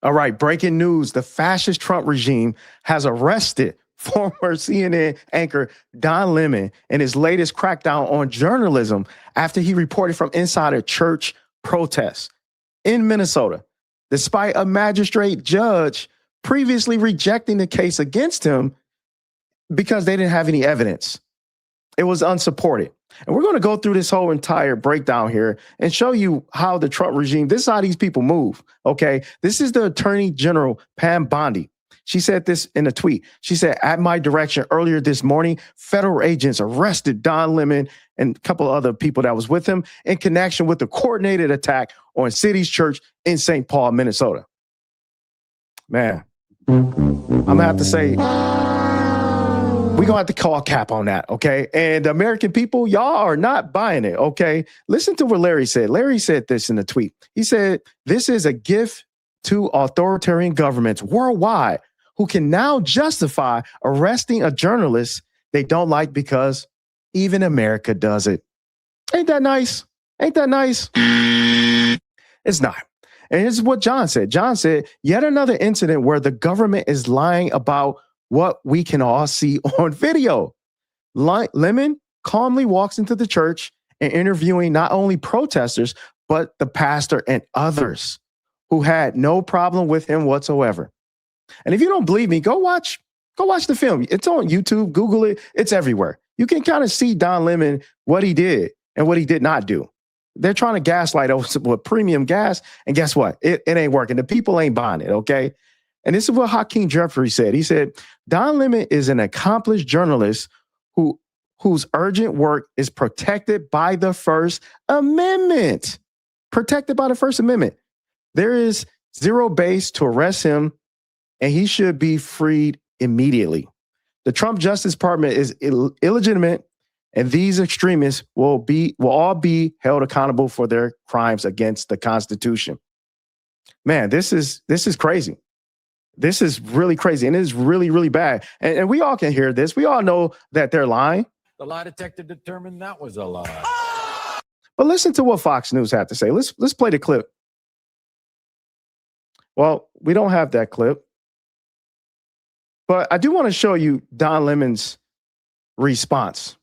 All right, breaking news. The fascist Trump regime has arrested former CNN anchor Don Lemon in his latest crackdown on journalism after he reported from inside a church protest in Minnesota, despite a magistrate judge previously rejecting the case against him because they didn't have any evidence. It was unsupported. And we're going to go through this whole entire breakdown here and show you how the Trump regime, this is how these people move, okay? This is the Attorney General, Pam Bondi. She said this in a tweet. She said, at my direction earlier this morning, federal agents arrested Don Lemon and a couple of other people that was with him in connection with the coordinated attack on City's Church in St. Paul, Minnesota. Man, I'm going to have to say, we're going to have to call cap on that, okay? And American people, y'all are not buying it, okay? Listen to what Larry said. Larry said this in a tweet. He said, this is a gift to authoritarian governments worldwide who can now justify arresting a journalist they don't like because even America does it. Ain't that nice? Ain't that nice? It's not. And here's what John said. John said, yet another incident where the government is lying about what we can all see on video. Lemon calmly walks into the church and interviewing not only protesters, but the pastor and others who had no problem with him whatsoever. And if you don't believe me, go watch the film. It's on YouTube, Google it. It's everywhere. You can kind of see Don Lemon, what he did and what he did not do. They're trying to gaslight us with premium gas. And guess what? It ain't working. The people ain't buying it, okay? And this is what Hakeem Jeffrey said. He said, Don Lemon is an accomplished journalist whose urgent work is protected by the First Amendment. Protected by the First Amendment. There is zero base to arrest him, and he should be freed immediately. The Trump Justice Department is illegitimate, and these extremists will all be held accountable for their crimes against the Constitution. Man, this is crazy. This is really crazy, and it is really, really bad. And we all can hear this. We all know that they're lying. The lie detector determined that was a lie. But listen to what Fox News had to say. Let's play the clip. Well, we don't have that clip. But I do want to show you Don Lemon's response.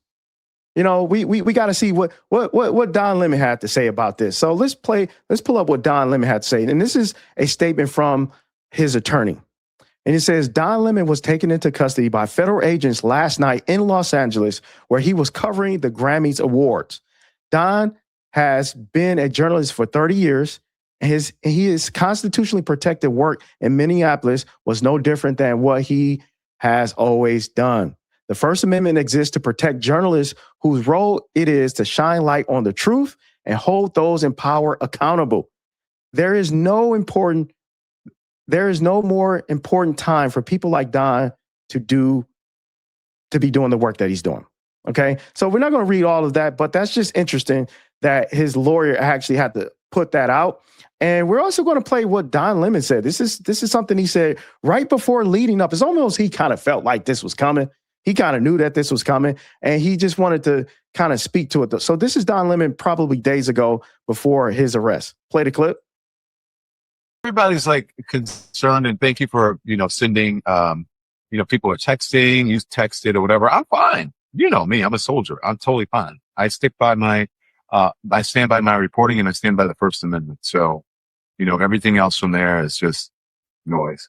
You know, we got to see what Don Lemon had to say about this. So let's pull up what Don Lemon had to say. And this is a statement from his attorney. And it says, Don Lemon was taken into custody by federal agents last night in Los Angeles, where he was covering the Grammys Awards. Don has been a journalist for 30 years, and his constitutionally protected work in Minneapolis was no different than what he has always done. The First Amendment exists to protect journalists whose role it is to shine light on the truth and hold those in power accountable. There is no more important time for people like Don to be doing the work that he's doing. Okay. So we're not going to read all of that, but that's just interesting that his lawyer actually had to put that out. And we're also going to play what Don Lemon said. This is something he said right before leading up. It's almost he kind of felt like this was coming. He kind of knew that this was coming, and he just wanted to kind of speak to it. So this is Don Lemon probably days ago before his arrest. Play the clip. Everybody's like concerned, and thank you for, sending, people are texting, you texted or whatever. I'm fine. You know me, I'm a soldier. I'm totally fine. I stick by I stand by my reporting, and I stand by the First Amendment. So, everything else from there is just noise.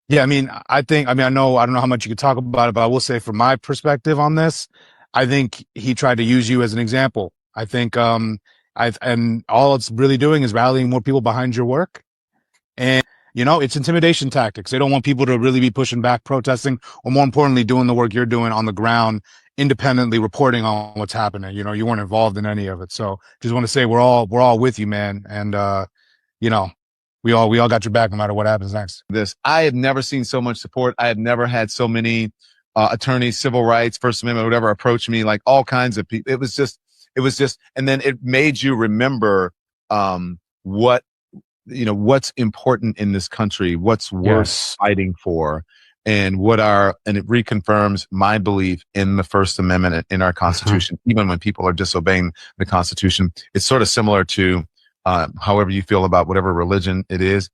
Yeah, I don't know how much you could talk about it, but I will say from my perspective on this, I think he tried to use you as an example. I think, and all it's really doing is rallying more people behind your work. And, it's intimidation tactics. They don't want people to really be pushing back, protesting, or more importantly, doing the work you're doing on the ground, independently reporting on what's happening. You weren't involved in any of it. So just want to say we're all with you, man. And, we all got your back no matter what happens next. I have never seen so much support. I have never had so many attorneys, civil rights, First Amendment, whatever, approach me, like all kinds of people. It was just, and then it made you remember what's important in this country, what's worth fighting for, and it reconfirms my belief in the First Amendment in our Constitution, even when people are disobeying the Constitution. It's sort of similar to however you feel about whatever religion it is,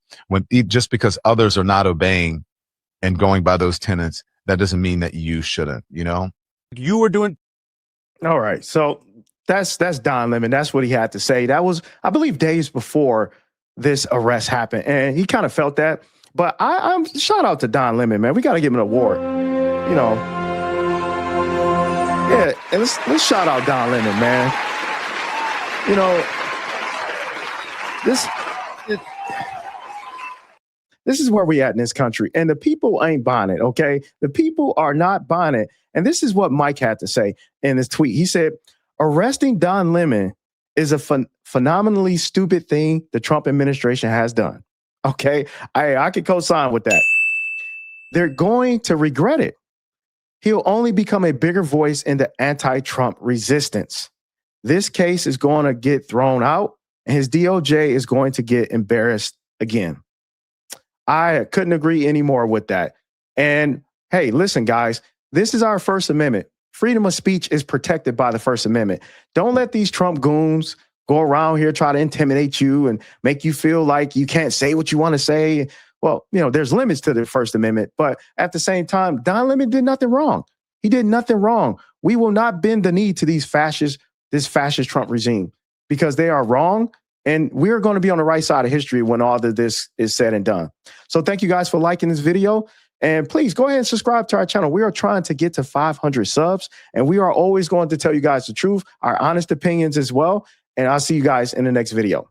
just because others are not obeying and going by those tenets, that doesn't mean that you shouldn't, you know? You were doing. All right. So that's Don Lemon. That's what he had to say. That was, I believe, days before this arrest happened. And he kind of felt that. But I'm shout out to Don Lemon, man. We got to give him an award. You know. Yeah, and let's shout out Don Lemon, man. You know, this is where we at in this country. And the people ain't buying it, okay? The people are not buying it. And this is what Mike had to say in his tweet. He said, arresting Don Lemon is a phenomenally stupid thing the Trump administration has done. Okay, I could co-sign with that. They're going to regret it. He'll only become a bigger voice in the anti-Trump resistance. This case is going to get thrown out, and his DOJ is going to get embarrassed again. I couldn't agree any more with that. And hey, listen, guys, this is our First Amendment. Freedom of speech is protected by the First Amendment. Don't let these Trump goons go around here, try to intimidate you and make you feel like you can't say what you want to say. Well, you know, there's limits to the First Amendment, but at the same time, Don Lemon did nothing wrong. He did nothing wrong. We will not bend the knee to this fascist Trump regime because they are wrong. And we're going to be on the right side of history when all of this is said and done. So thank you guys for liking this video. And please go ahead and subscribe to our channel. We are trying to get to 500 subs. And we are always going to tell you guys the truth, our honest opinions as well. And I'll see you guys in the next video.